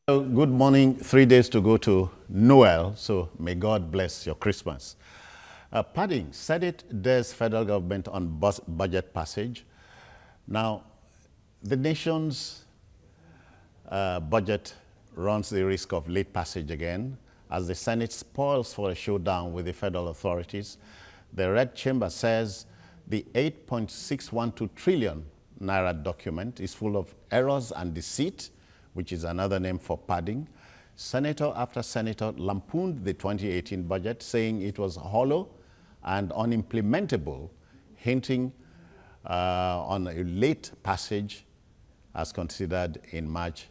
Good morning. 3 days to go to Noel, so may God bless your Christmas. Padding, Senate dares federal government on budget passage. Now, the nation's budget runs the risk of late passage again as the Senate spoils for a showdown with the federal authorities. The Red Chamber says the 8.612 trillion naira document is full of errors and deceit, which is another name for padding. Senator after senator lampooned the 2018 budget, saying it was hollow and unimplementable, hinting on a late passage as considered in March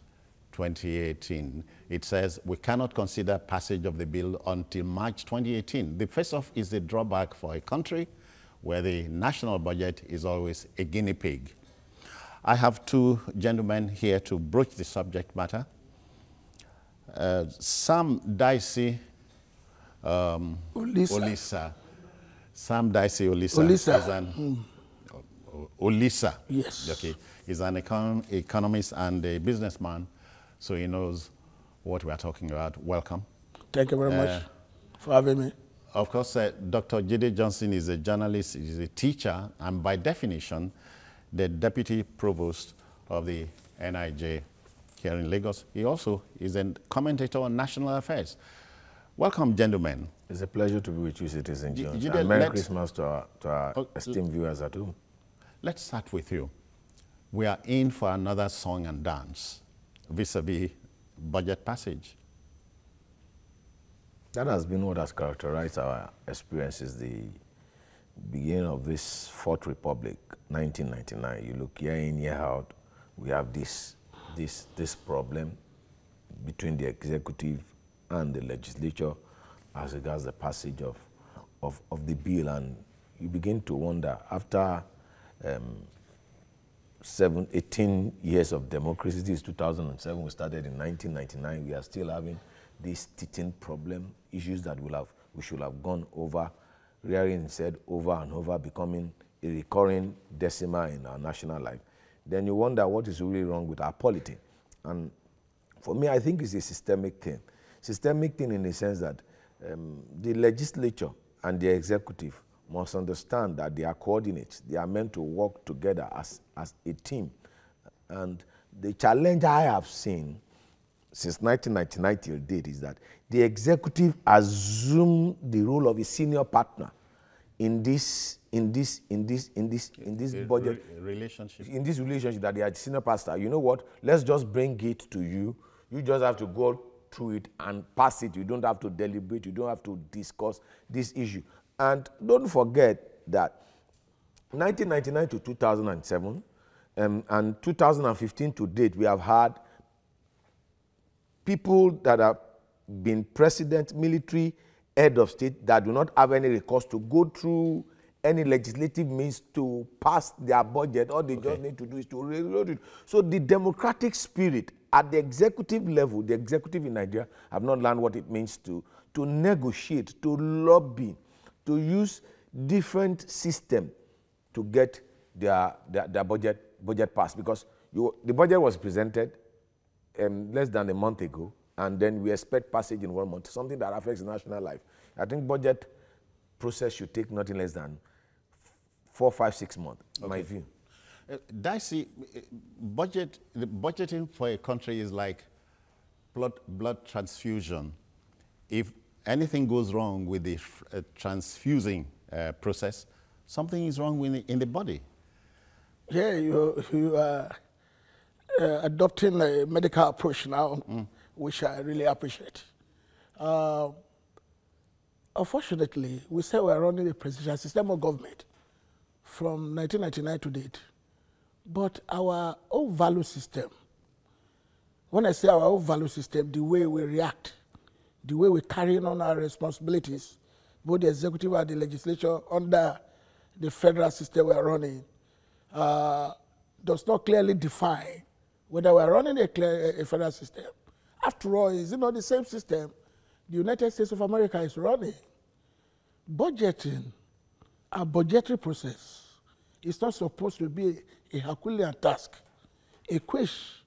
2018. It says we cannot consider passage of the bill until March 2018. The face-off is a drawback for a country where the national budget is always a guinea pig. I have two gentlemen here to broach the subject matter. Sam Dicey Olisa. Sam Dicey Olisa. Olisa. Yes. Okay. He's an economist and a businessman, so he knows what we are talking about. Welcome. Thank you very much for having me. Of course, Dr. Jide Johnson is a journalist, he's a teacher, and by definition, the Deputy Provost of the NIJ here in Lagos. He also is a commentator on national affairs. Welcome, gentlemen. It's a pleasure to be with you, Citizen Jones. And Merry Christmas to our esteemed viewers at home. Let's start with you. We are in for another song and dance vis-a-vis budget passage. That has been what has characterized our experiences, the beginning of this Fourth Republic, 1999. You look year in, year out, we have this problem between the executive and the legislature as regards the passage of the bill. And you begin to wonder, after 18 years of democracy, this is 2007, we started in 1999, we are still having this teething problem, issues that we should have gone over, rearing said over and over, becoming a recurring decimal in our national life. Then you wonder what is really wrong with our polity. And for me, I think it's a systemic thing. Systemic thing in the sense that the legislature and the executive must understand that they are coordinates. They are meant to work together as a team. And the challenge I have seen since 1999 till date is that the executive assumed the role of a senior partner in this budget relationship. In this relationship, that they are the senior pastor. You know what? Let's just bring it to you. You just have to go through it and pass it. You don't have to deliberate. You don't have to discuss this issue. And don't forget that 1999 to 2007 and 2015 to date, we have had people that have been president, military, head of state that do not have any recourse to go through any legislative means to pass their budget. All they just need to do is to reload it. So the democratic spirit at the executive level, the executive in Nigeria have not learned what it means to negotiate, to lobby, to use different system to get their budget passed. Because the budget was presented less than a month ago, and then we expect passage in 1 month, something that affects national life. I think budget process should take nothing less than 4, 5, 6 months, in my view. Dicey, budgeting for a country is like blood transfusion. If anything goes wrong with the transfusing process, something is wrong in the body. Yeah, you are adopting a medical approach now, which I really appreciate. Unfortunately, we say we are running a presidential system of government from 1999 to date. But our own value system, when I say our own value system, the way we react, the way we carry on our responsibilities, both the executive and the legislature under the federal system we are running, does not clearly define whether we are running a federal system. After all, is it not the same system the United States of America is running? Budgeting, a budgetary process, is not supposed to be a Herculean task, in which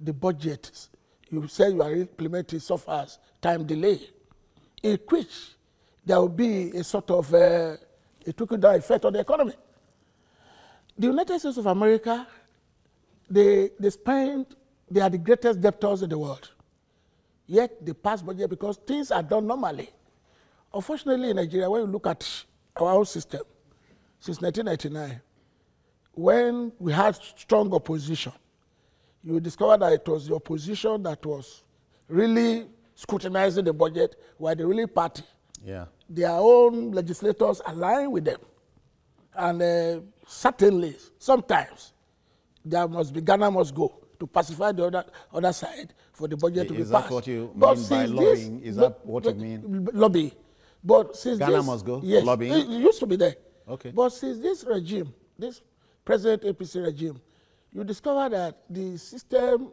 the budget you say you are implementing suffers time delay, in which there will be a sort of a trickle-down effect on the economy. The United States of America, they are the greatest debtors in the world. Yet they pass budget because things are done normally. Unfortunately, in Nigeria, when you look at our own system, since 1999, when we had strong opposition, you discover that it was the opposition that was really scrutinizing the budget, while the ruling party, their own legislators align with them. And certainly, sometimes, there must be Ghana must go to pacify the other side for the budget to be passed. Is that what you mean by lobbying? Is that what you mean? Lobby. But since Ghana must go? Yes, lobbying? It used to be there. Okay. But since this regime, this present APC regime, you discover that the system,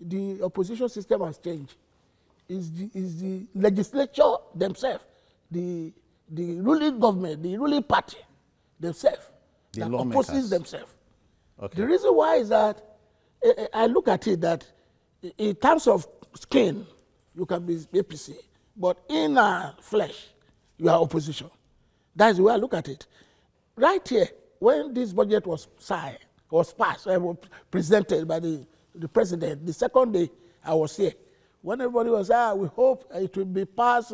the opposition system has changed. Is the legislature themselves, the ruling government, the ruling party themselves, that opposes themselves. Okay. The reason why is that I look at it that in terms of skin, you can be APC, but in flesh, you are opposition. That's the way I look at it. Right here, when this budget was signed, was passed, was presented by the president, the second day I was here, when everybody was, we hope it will be passed.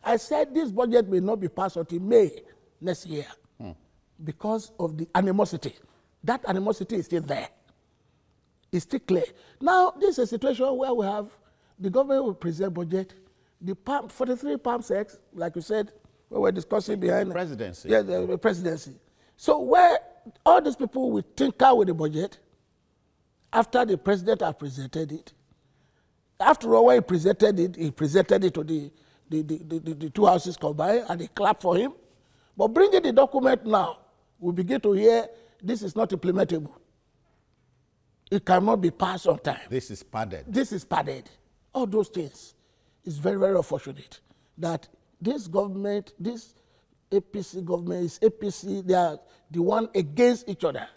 I said this budget may not be passed until May next year because of the animosity. That animosity is still there. It's still clear. Now, this is a situation where we have the government will present budget, the 43 palm sex, like you said, we were discussing behind the presidency. Yeah, the presidency. So where all these people will tinker with the budget after the president has presented it. After all, when he presented it to the two houses combined, and they clap for him. But bringing the document now, we begin to hear this is not implementable. It cannot be passed on time. This is padded. This is padded. All those things is very, very unfortunate that this government, this APC government is APC, they are the one against each other.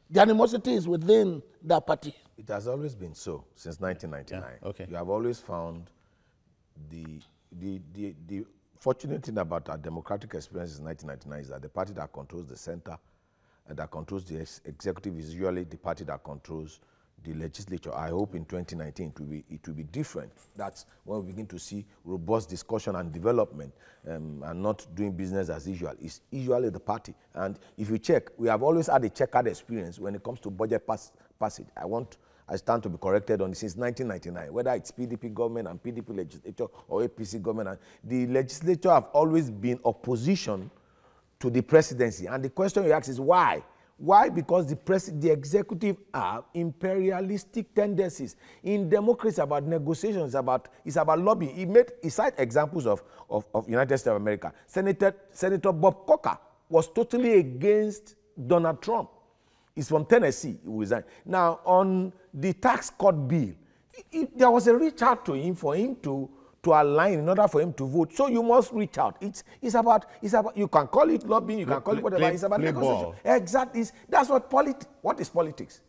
The animosity is within that party. It has always been so since 1999. Yeah, okay. You have always found the fortunate thing about our democratic experience in 1999 is that the party that controls the center and that controls the executive is usually the party that controls the legislature. I hope in 2019 it will be different. That's when we begin to see robust discussion and development and not doing business as usual. It's usually the party. And if you check, we have always had a checkered experience when it comes to budget passage. I stand to be corrected on it since 1999, whether it's PDP government and PDP legislature or APC government. The legislature have always been opposition to the presidency. And the question you ask is why? Why? Because the executive have imperialistic tendencies. In democracy, it's about negotiations, it's about lobbying. He cited examples of United States of America. Senator Bob Corker was totally against Donald Trump. He's from Tennessee, he resigned. Now, on the tax cut bill, there was a reach out to him for him to align in order for him to vote. So you must reach out. It's about you can call it lobbying, you can call it whatever. It's about negotiation. Ball. Exactly. That's what what is politics?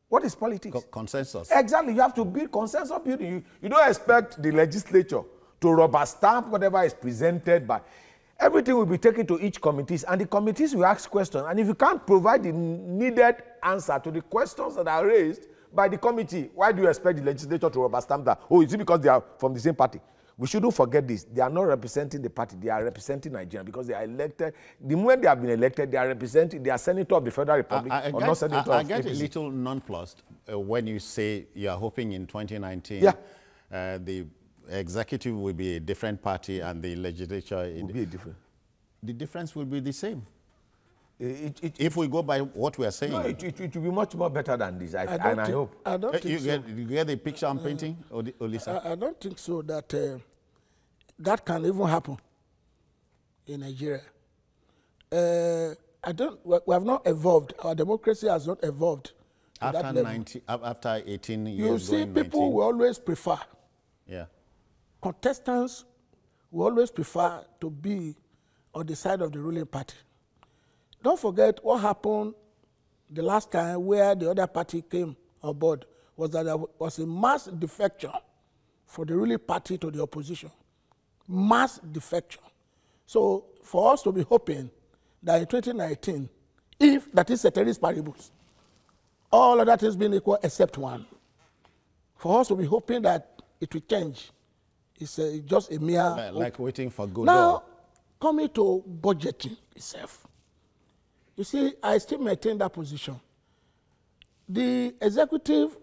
What is politics? Consensus. Exactly. You have to build consensus building. You don't expect the legislature to rubber stamp whatever is presented by. Everything will be taken to each committees, and the committees will ask questions. And if you can't provide the needed answer to the questions that are raised by the committee, why do you expect the legislature to rubber stamp that? Oh, is it because they are from the same party? We shouldn't forget this. They are not representing the party. They are representing Nigeria because they are elected. The moment they have been elected, they are representing, they are senator of the Federal Republic or not senator I of get APC. a little nonplussed when you say you are hoping in 2019 the executive will be a different party and the legislature will be different. The difference will be the same. If we go by what we are saying. No, it will be much more better than this, I hope. I don't think so. You get the picture I'm painting, Olisa? I don't think so that that can even happen in Nigeria. We have not evolved. Our democracy has not evolved. After 18 years. You see, people will always prefer. Yeah. Contestants will always prefer to be on the side of the ruling party. Don't forget what happened the last time where the other party came on board was that there was a mass defection from the ruling party to the opposition. Mass defection. So for us to be hoping that in 2019, if that is ceteris paribus, all of that is being equal except one, for us to be hoping that it will change, it's just a mere... Like waiting for Godot. Now, coming to budgeting itself, you see, I still maintain that position. The executive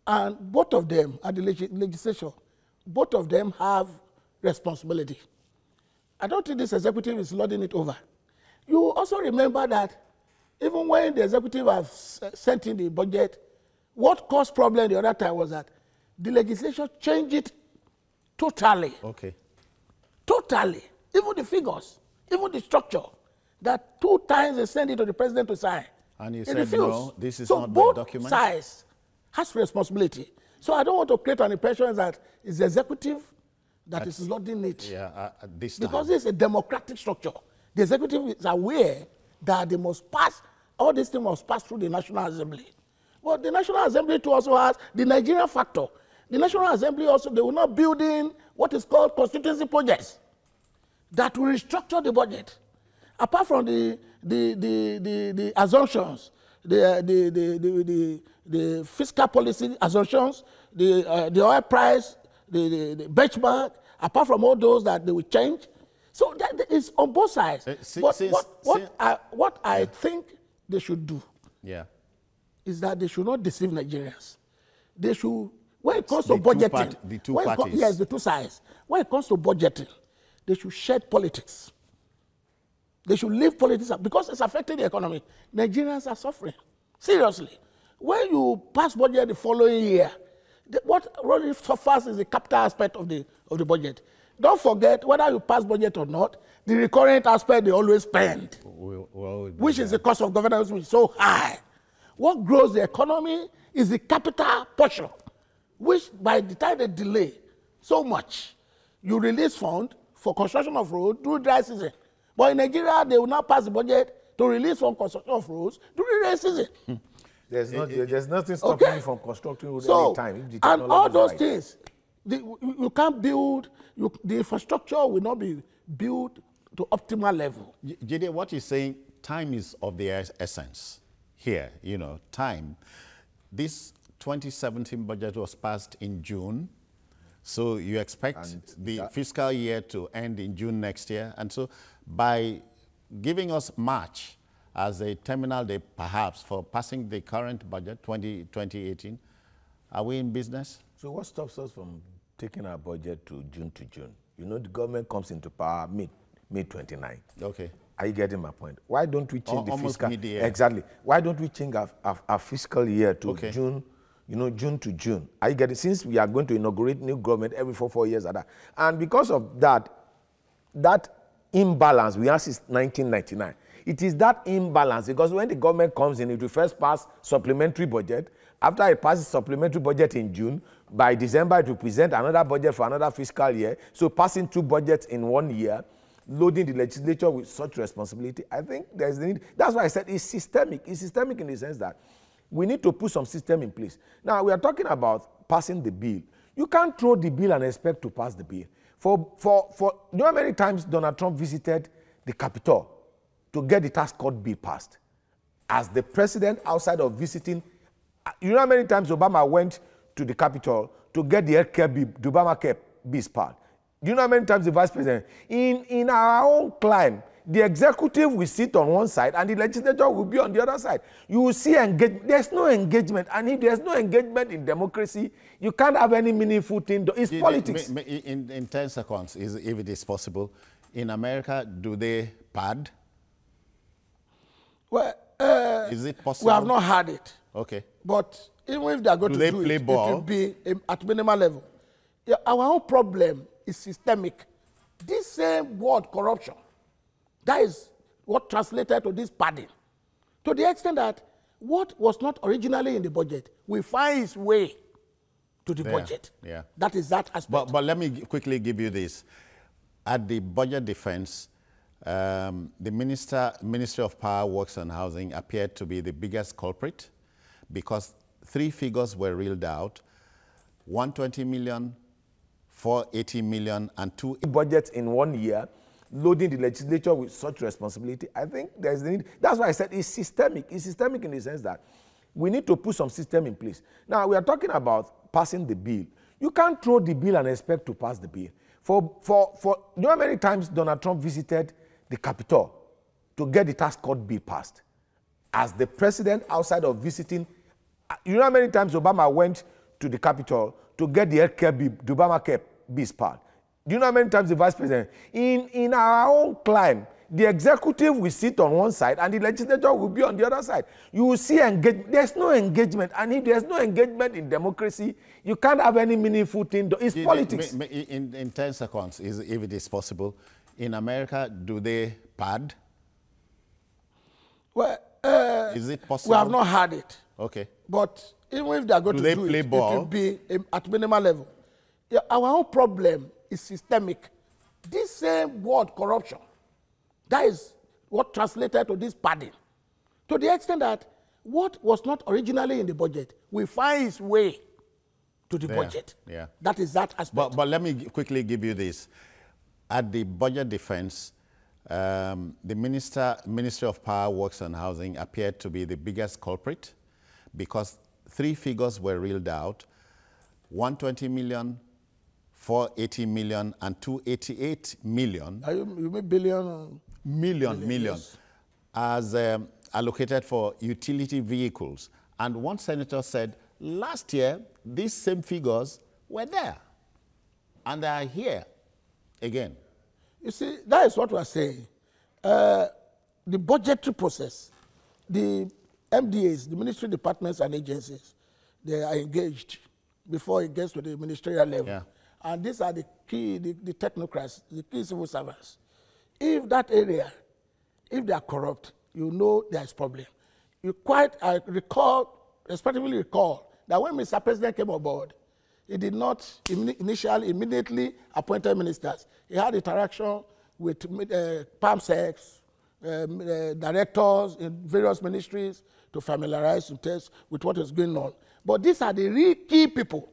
and both of them, and the legislature, both of them have responsibility. I don't think this executive is lording it over. You also remember that even when the executive has sent in the budget, what caused problem the other time was that the legislature changed it totally. Okay. Totally. Even the figures, even the structure, that 2 times they send it to the president to sign. And you He said, refused. no, this is so not my both document? sides has responsibility. So I don't want to create an impression that it's the executive that is lording it. Yeah, this time. Because it's a democratic structure. The executive is aware that they must pass, all these things must pass through the National Assembly. But the National Assembly too also has the Nigerian factor. The National Assembly also, they will not build in what is called constituency projects that will restructure the budget. Apart from the assumptions, the fiscal policy assumptions, the oil price, the benchmark, apart from all those that they will change. So that is on both sides. What I think they should do is that they should not deceive Nigerians. They should, when it comes to budgeting, the two parties. Yes, the two sides. When it comes to budgeting, they should shed politics. They should leave politics up because it's affecting the economy. Nigerians are suffering. Seriously. When you pass budget the following year, what really suffers is the capital aspect of the budget. Don't forget, whether you pass budget or not, the recurrent aspect they always spend, which is the cost of governance, which is so high. What grows the economy is the capital portion, which by the time they delay so much, you release funds for construction of roads during dry season. But in Nigeria, they will not pass the budget to release from construction of roads during dry season. There's nothing stopping you from constructing roads any time. And all those things, you can't build, the infrastructure will not be built to optimal level. Jide, what you're saying, time is of the essence here, time. This 2017 budget was passed in June. So you expect the fiscal year to end in June next year. And so by giving us March as a terminal day, perhaps, for passing the current budget, 2018, are we in business? So what stops us from taking our budget to June? The government comes into power mid-29. Okay. Are you getting my point? Why don't we change the fiscal? Mid-year. Exactly. Why don't we change our fiscal year to June? June to June. Are you getting? Since we are going to inaugurate new government every 4 years, and because of that imbalance we have since 1999. It is that imbalance because when the government comes in, it will first pass supplementary budget. After it passes supplementary budget in June, by December it will present another budget for another fiscal year. So passing 2 budgets in 1 year, loading the legislature with such responsibility, I think there's the need. That's why I said it's systemic. It's systemic in the sense that we need to put some system in place. Now, we are talking about passing the bill. You can't throw the bill and expect to pass the bill. You know how many times Donald Trump visited the Capitol to get the tax cut bill passed? As the president, outside of visiting, you know how many times Obama went to the Capitol to get the healthcare bill, the Obamacare bill passed? You know how many times the vice president? In our own climb, the executive will sit on one side and the legislature will be on the other side. You will see engagement. There's no engagement. And if there's no engagement in democracy, you can't have any meaningful thing. It's politics. In 10 seconds, if it is possible, in America, do they pad? Well, is it possible? We have not had it. Okay. But even if they are going to do it, ball? it will be at minimal level. Yeah, our own problem is systemic. This same word, corruption, that is what translated to this padding. To the extent that what was not originally in the budget will find its way to the budget. Yeah. That is that aspect. But let me quickly give you this. At the budget defense, the Ministry of Power, Works and Housing appeared to be the biggest culprit because three figures were reeled out: 120 million, 480 million, and 2. Budgets in 1 year, loading the legislature with such responsibility. I think there's the need. That's why I said it's systemic. It's systemic in the sense that we need to put some system in place. Now, we are talking about passing the bill. You can't throw the bill and expect to pass the bill. You know how many times Donald Trump visited the Capitol to get the tax cut bill passed? As the president, outside of visiting, you know how many times Obama went to the Capitol to get the healthcare bill, the Obamacare bill passed? Do you know how many times the vice president? In our own climb, the executive will sit on one side and the legislature will be on the other side. You will see engagement. There's no engagement. And if there's no engagement in democracy, you can't have any meaningful thing. It's politics. In 10 seconds, if it is possible, in America, do they pad? Well, is it possible? We have not had it. Okay. But even if they are going to do play it, ball? it will be at minimal level. Yeah, our own problem is systemic. This same word, corruption, that is what translated to this padding. To the extent that what was not originally in the budget will find its way to the budget. Yeah. That is that aspect. But let me quickly give you this. At the budget defense, the Ministry of Power, Works and Housing appeared to be the biggest culprit because three figures were reeled out: 120 million, 480 million, and 288 million. You mean billion? Million, yes. As allocated for utility vehicles. And one senator said, last year, these same figures were there. And they are here again. You see, that is what we are saying. The budgetary process, the MDAs, the ministry departments and agencies, they are engaged before it gets to the ministerial level. Yeah. And these are the key, the technocrats, the key civil servants. If that area, if they are corrupt, you know there is problem. I respectively recall, that when Mr. President came aboard, he did not immediately appointed ministers. He had interaction with PAMSECs, directors in various ministries to familiarize themselves with what is going on. But these are the real key people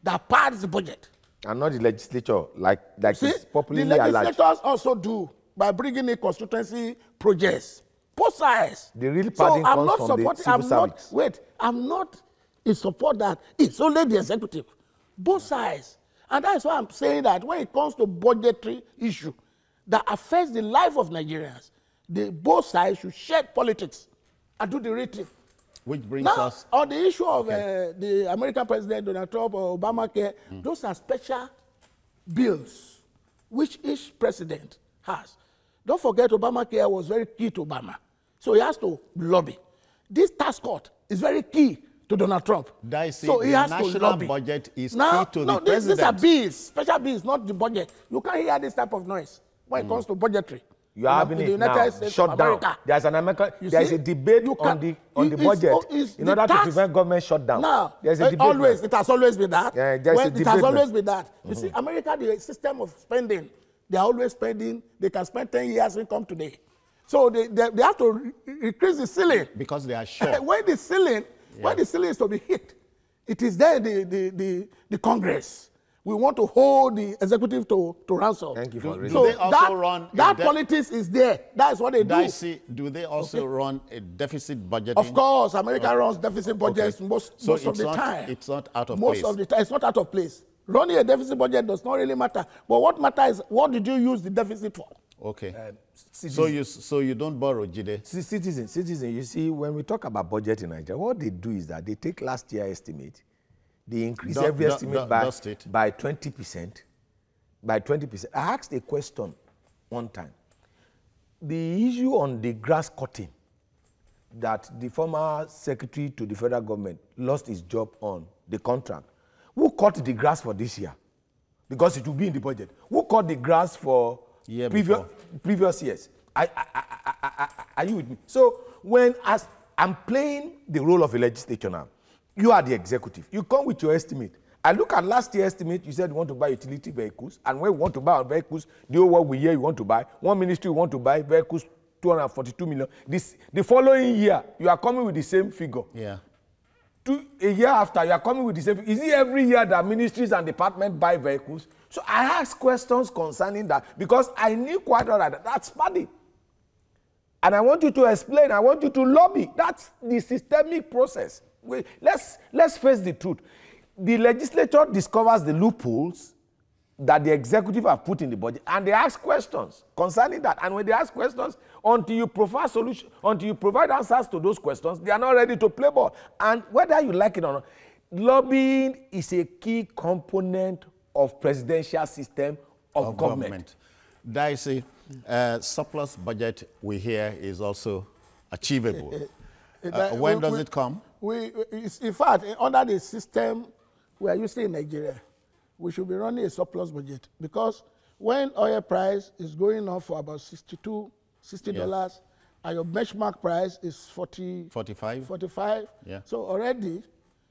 that pass the budget. And not the legislature, like See, it's popularly the alleged. legislators also do by bringing in constituency projects. Both sides. The real padding comes from the civil service. I'm not in support that it's only the executive. Both sides. And that's why I'm saying that when it comes to budgetary issue that affects the life of Nigerians, both sides should shed politics and do the rating. Which brings now, us... on the issue of the American President, Donald Trump, or Obamacare, those are special bills which each president has. Don't forget, Obamacare was very key to Obama. So he has to lobby. This tax cut is very key to Donald Trump. So he has to lobby. The national budget is key to the president. These are bills, special bills, not the budget. You can't hear this type of noise when it comes to budgetary. You are having it now, shut down. There's an American, there's a debate on the budget in order to prevent government shutdown. Now, there's a debate it has always been that. Yeah, it has always been that. You see, America, the system of spending, they are always spending. They can spend 10 years income today. So they have to increase the ceiling. Because they are sure. When the ceiling is to be hit, it is there the Congress. We want to hold the executive to ransom. Thank you for raising so they also run that politics is there. That is what they do. Do they also run a deficit budget? Of course, America runs deficit budgets most of the time. It's not out of place. Most of the time, it's not out of place. Running a deficit budget does not really matter. But what matters is what did you use the deficit for? Okay. So you don't borrow, Jide? Citizen, you see, when we talk about budget in Nigeria, what they do is that they take last year's estimate, they increase every estimate by 20%. By 20%. I asked a question one time. The issue on the grass cutting that the former secretary to the federal government lost his job on, the contract. Who cut the grass for this year? Because it will be in the budget. Who cut the grass for previous years? Are you with me? So as I'm playing the role of a legislature now, you are the executive. You come with your estimate. I look at last year's estimate, you said you want to buy utility vehicles, and when we want to buy our vehicles, the whole world we hear you want to buy. One ministry want to buy vehicles, 242 million. The following year, you are coming with the same figure. Yeah. a year after, you are coming with the same. Is it every year that ministries and departments buy vehicles? So I asked questions concerning that because I knew quite well that that's money. And I want you to explain, I want you to lobby. That's the systemic process. Let's face the truth. The legislature discovers the loopholes that the executive have put in the budget, and they ask questions concerning that. And when they ask questions, until you provide solution, until you provide answers to those questions, they are not ready to play ball. And whether you like it or not, lobbying is a key component of presidential system of government. Dicey, surplus budget we hear is also achievable. When does it come? In fact, under the system we are using in Nigeria, we should be running a surplus budget, because when oil price is going up for about $60, yeah, and your benchmark price is 45, yeah, so already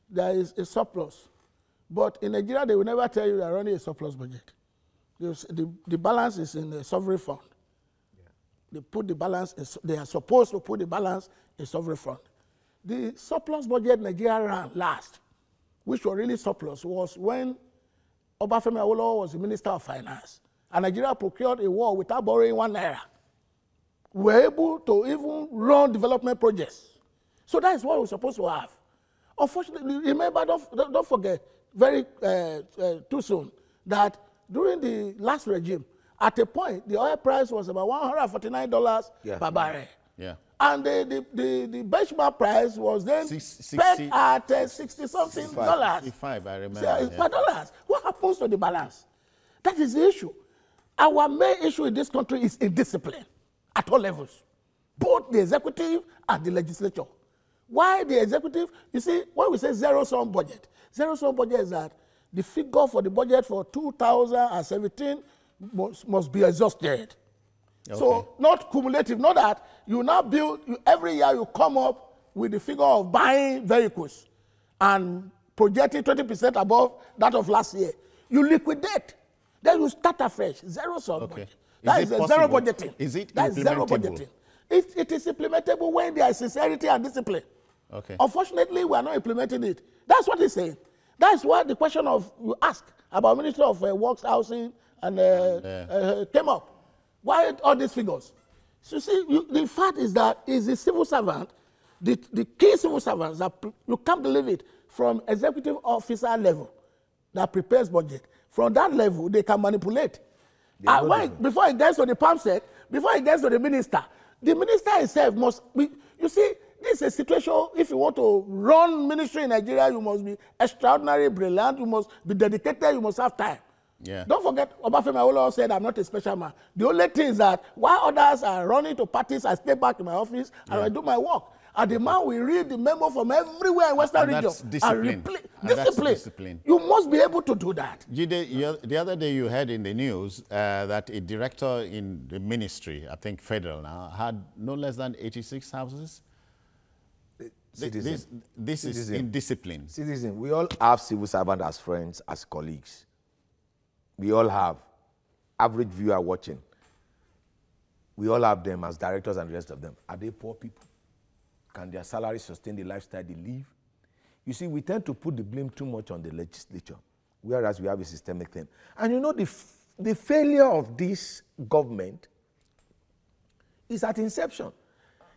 there is a surplus. But in Nigeria, they will never tell you they are running a surplus budget. The balance is in the sovereign fund. Yeah. They put the balance, they are supposed to put the balance in sovereign fund. The surplus budget Nigeria ran last, which was really surplus, was when Obafemi Awolowo was the Minister of Finance, and Nigeria procured a war without borrowing 1 naira. We were able to even run development projects. So that is what we're supposed to have. Unfortunately, remember, don't forget, very too soon, that during the last regime, at a point, the oil price was about $149 per barrel. Yeah. And the benchmark price was then pegged at $60-something. 65, I remember. Per dollars. What happens to the balance? That is the issue. Our main issue in this country is indiscipline at all levels, both the executive and the legislature. Why the executive? You see, when we say zero-sum budget is that the figure for the budget for 2017 must be exhausted. Okay. So not cumulative, not that you now build, every year you come up with the figure of buying vehicles and projecting 20% above that of last year. You liquidate, then you start afresh, zero-sum budget. That is zero budgeting. Is it That is zero budgeting. It is implementable when there is sincerity and discipline. Okay. Unfortunately, we are not implementing it. That's what he's saying. That's why the question of you ask about Ministry of Works, Housing, and came up. Why all these figures? So see, the fact is that is the civil servant, the key civil servants that you can't believe it, from executive officer level that prepares budget. From that level, they can manipulate. Before it gets to the PAMSEC, before it gets to the minister himself must be. You see, this is a situation. If you want to run ministry in Nigeria, you must be extraordinarily brilliant. You must be dedicated. You must have time. Yeah. Don't forget, Obafemi Awolowo said, "I'm not a special man." The only thing is that while others are running to parties, I stay back in my office and I do my work. And the man will read the memo from everywhere in Western region. Discipline. You must be able to do that. The other day you heard in the news that a director in the ministry, I think federal now, had no less than 86 houses. This is indiscipline. Citizen, we all have civil servants as friends, as colleagues. We all have. Average viewer watching. We all have them as directors and the rest of them. Are they poor people? Can their salary sustain the lifestyle they live? You see, we tend to put the blame too much on the legislature, whereas we have a systemic thing. And you know, the failure of this government is at inception.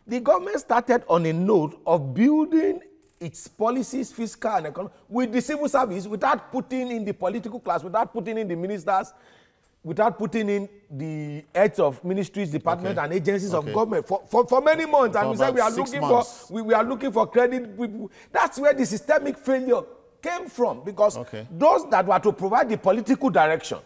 The government started on a note of building its policies, fiscal and economic, with the civil service, without putting in the political class, without putting in the ministers, without putting in the heads of ministries, departments, and agencies of government for many months. And we said we are looking for credit people. That's where the systemic failure came from, because those that were to provide the political direction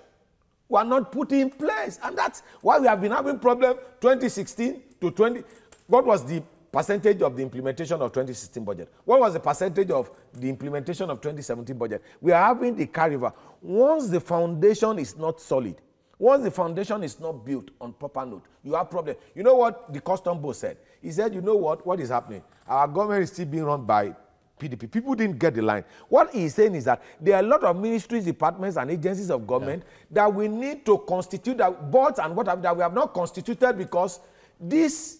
were not put in place. And that's why we have been having problem 2016 to 20. What was the percentage of the implementation of 2016 budget? What was the percentage of the implementation of 2017 budget? We are having the carryover. Once the foundation is not solid, once the foundation is not built on proper note, you have problem. You know what the custom boss said? He said, you know what is happening? Our government is still being run by PDP. People didn't get the line. What he's saying is that there are a lot of ministries, departments, and agencies of government that we need to constitute, that boards and what that we have not constituted, because these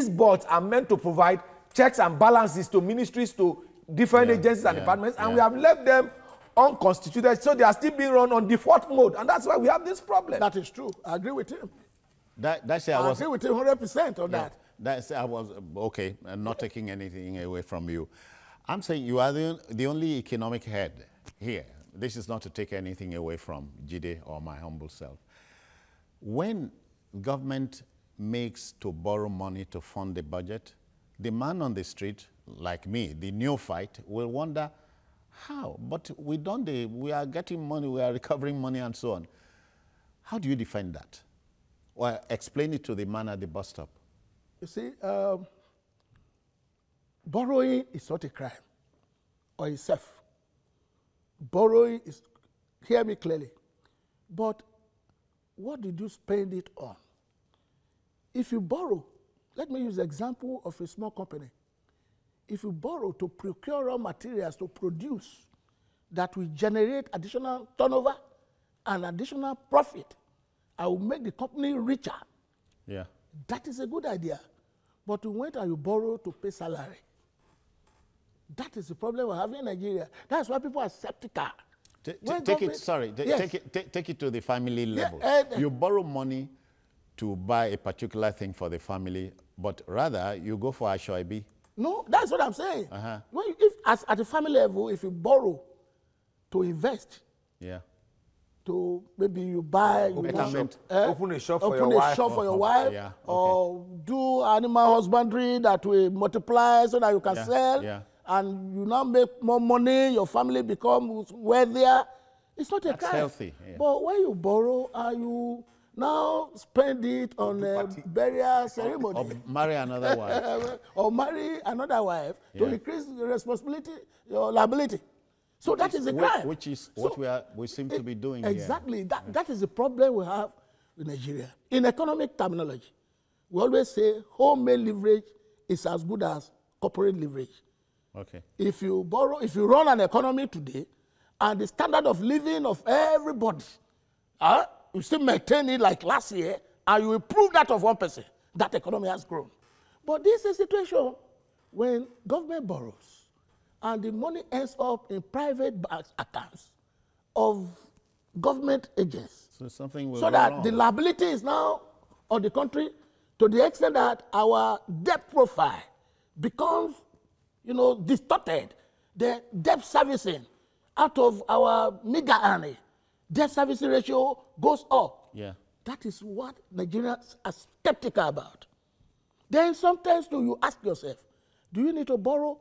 boards are meant to provide checks and balances to ministries, to different agencies and departments, and we have left them unconstituted, so they are still being run on default mode, and that's why we have this problem. That is true. I agree with him. I agree with him 100% on that. I was, okay, I'm not taking anything away from you. I'm saying you are the only economic head here. This is not to take anything away from Jide or my humble self. When government makes to borrow money to fund the budget, the man on the street, like me, the neophyte, will wonder, how? But we are getting money, we are recovering money and so on. How do you defend that? Or explain it to the man at the bus stop. You see, borrowing is not a crime or a theft. Borrowing is, hear me clearly, but what did you spend it on? If you borrow, let me use the example of a small company. If you borrow to procure raw materials to produce that will generate additional turnover and additional profit, I will make the company richer. Yeah. That is a good idea. But you went and you borrow to pay salary. That is the problem we're having in Nigeria. That's why people are skeptical. Take it to the family level. You borrow money to buy a particular thing for the family, but rather you go for Ashwabi. No, that's what I'm saying. At the family level, if you borrow to invest, to maybe you buy, open a shop for your wife, or do animal husbandry that will multiply so that you can sell, and you now make more money, your family becomes wealthier. It's not a crime. Healthy. Yeah. But when you borrow and you now spend it on a burial ceremony, or marry another wife, or marry another wife to increase the responsibility, your liability. So that is a crime. Which is what we seem to be doing exactly. here. That is the problem we have in Nigeria. In economic terminology, we always say homemade leverage is as good as corporate leverage. Okay. If you run an economy today, and the standard of living of everybody, you still maintain it like last year, and you improve that of one person, that economy has grown. But this is a situation when government borrows, and the money ends up in private bank accounts of government agents. So something will so that wrong. The liability is now on the country to the extent that our debt profile becomes, distorted. The debt servicing out of our meager earning, debt servicing ratio goes up. Yeah. That is what Nigerians are skeptical about. Then sometimes you ask yourself, do you need to borrow?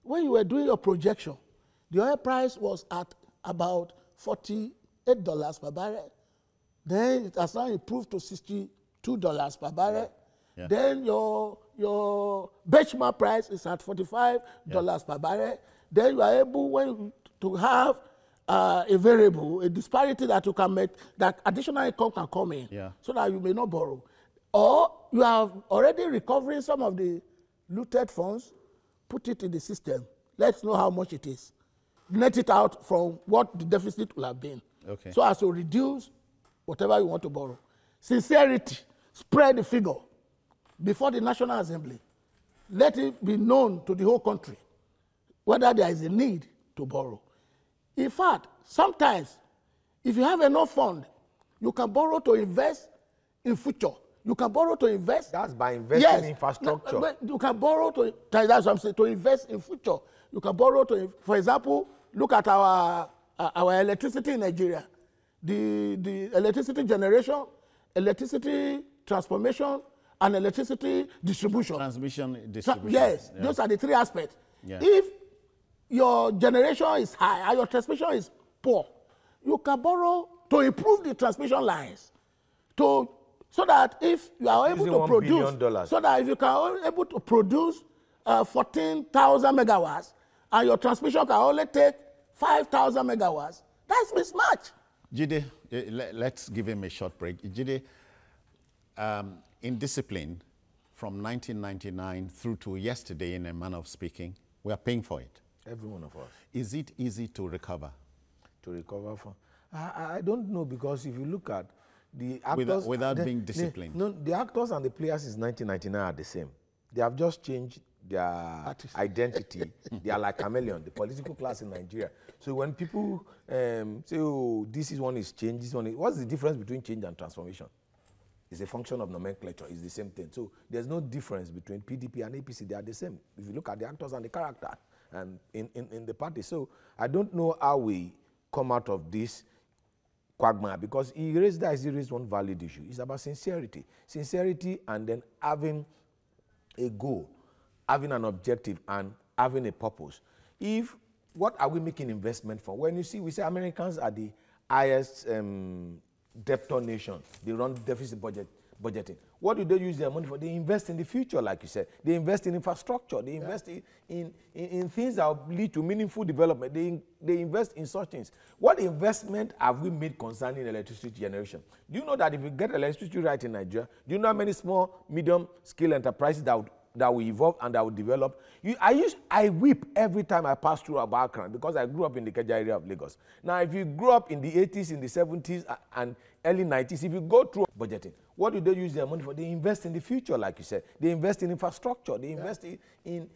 When you were doing your projection, the oil price was at about $48 per barrel. Then it has now improved to $62 per barrel. Yeah. Then your benchmark price is at $45 per barrel. Then you are able to have a variable, a disparity that you can make, that additional income can come in, so that you may not borrow. Or you have already recovering some of the looted funds, put it in the system. Let's know how much it is. Net it out from what the deficit will have been. Okay. So as to reduce whatever you want to borrow. Sincerity, spread the figure before the National Assembly. Let it be known to the whole country whether there is a need to borrow. In fact, sometimes, if you have enough fund, you can borrow to invest in future. You can borrow to invest. That's by investing in infrastructure. No, you can borrow that's what I'm saying, to invest in future. You can borrow for example, look at our electricity in Nigeria. The electricity generation, electricity transformation, and electricity distribution. Transmission, distribution. Yes, those are the three aspects. Yeah. If your generation is high and your transmission is poor, you can borrow to improve the transmission lines, so that if you are able to produce, so that if you can able to produce 14,000 megawatts and your transmission can only take 5,000 megawatts, that's mismatch. Jide, let's give him a short break. Jide, in discipline, from 1999 through to yesterday, in a manner of speaking, we are paying for it. Every one of us. Is it easy to recover? To recover from? I don't know, because if you look at the actors... Without being disciplined. The actors and the players since 1999 are the same. They have just changed identity. They are like chameleon, the political class in Nigeria. So when people say, oh, this is one is change, this one is, what's the difference between change and transformation? It's a function of nomenclature. It's the same thing. So there's no difference between PDP and APC. They are the same. If you look at the actors and the character and in the party. So I don't know how we come out of this quagmire, because he raised one valid issue. It's about sincerity. Sincerity and then having a goal, having an objective and having a purpose. What are we making investment for? When you see, we say Americans are the highest debtor nation. They run deficit budgeting. What do they use their money for? They invest in the future, like you said. They invest in infrastructure. They invest in things that will lead to meaningful development. They invest in such things. What investment have we made concerning electricity generation? Do you know that if you get electricity right in Nigeria, do you know how many small, medium-scale enterprises that will evolve and that will develop? I weep every time I pass through Abakran, because I grew up in the Ikeja area of Lagos. Now, if you grew up in the 80s, in the 70s, and early 90s, if you go through budgeting, what do they use their money for? They invest in the future, like you said. They invest in infrastructure. They invest in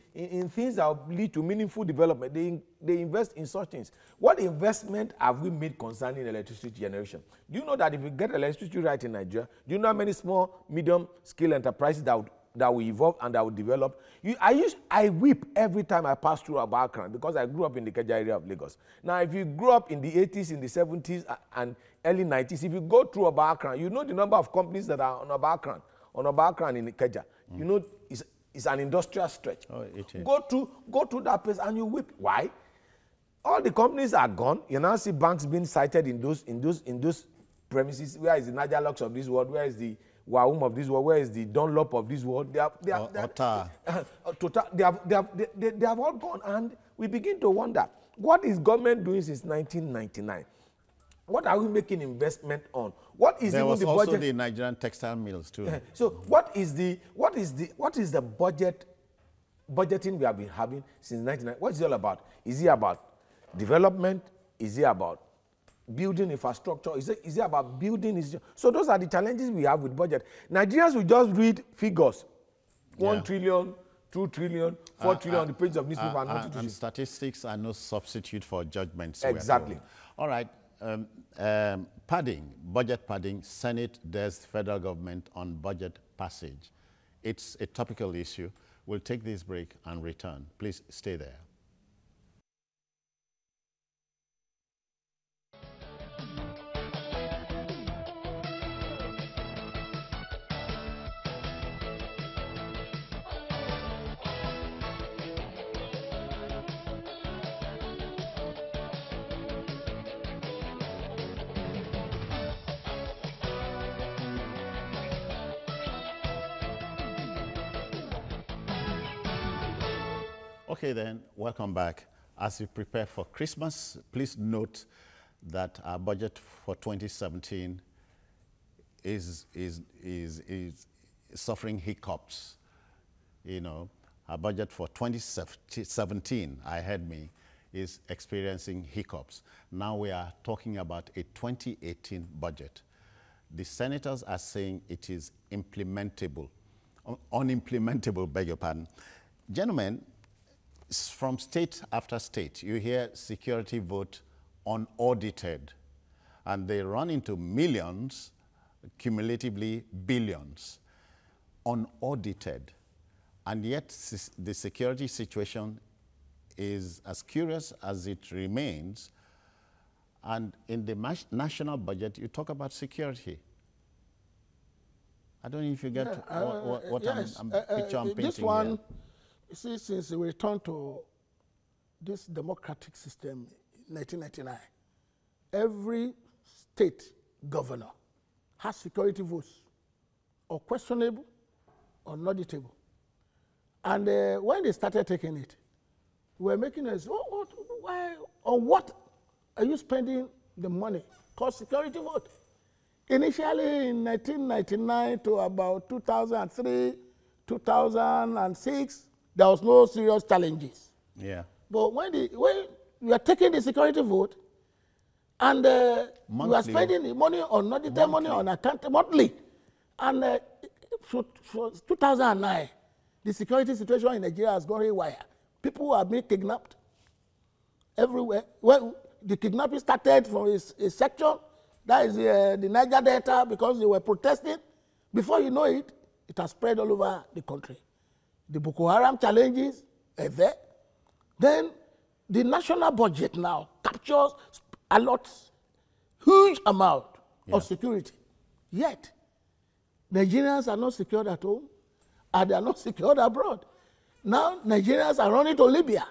things that will lead to meaningful development. They invest in such things. What investment have we made concerning electricity generation? Do you know that if you get electricity right in Nigeria, do you know how many small, medium-scale enterprises that will evolve and that will develop? I weep every time I pass through Abakran, because I grew up in the Ikeja area of Lagos. Now, if you grew up in the 80s, in the 70s, and early 90s, if you go through Abakran, you know the number of companies that are on Abakran in Ikeja. You know, it's an industrial stretch. Oh, it is. Go to that place and you weep. Why? All the companies are gone. You now see banks being cited in those premises. Where is the Niger-Lux of this world? Where is the Waum of this world? Where is the Dunlop of this world? They have all gone, and we begin to wonder, what is government doing since 1999? What are we making investment on? What is there even was the also budget? the Nigerian textile mills too. So what is the budgeting we have been having since 1999? What is it all about? Is it about development? Is it about building infrastructure? Is it about building? So those are the challenges we have with budget. Nigerians will just read figures, 1 trillion, 2 trillion, 4 trillion on the page of newspaper and statistics are no substitute for judgments. Exactly. All right. Budget padding, Senate dares federal government on budget passage. It's a topical issue. We'll take this break and return. Please stay there. Okay then, welcome back. As we prepare for Christmas, please note that our budget for 2017 is suffering hiccups. You know, our budget for 2017, is experiencing hiccups. Now we are talking about a 2018 budget. The senators are saying it is unimplementable, beg your pardon. Gentlemen, from state after state, you hear security vote unaudited, and they run into millions, cumulatively billions, unaudited. And yet the security situation is as curious as it remains. And in the national budget, you talk about security. I don't know if you get what yes. I'm painting this one, here. You see, since we returned to this democratic system in 1999, every state governor has security votes, or questionable or auditable. And when they started taking it, we were making us, why, on what are you spending the money? Called security vote. Initially in 1999 to about 2003, 2006, there was no serious challenges. Yeah. But when you are taking the security vote, and you are spending the money on audited money on account monthly, and for 2009, The security situation in Nigeria has gone haywire. People are being kidnapped everywhere. Well, the kidnapping started from a section, that is the Niger Delta, because they were protesting. Before you know it, it has spread all over the country. The Boko Haram challenges are there. Then the national budget now captures a lot, huge amount of security. Yet, Nigerians are not secured at home, and they are not secured abroad. Now, Nigerians are running to Libya.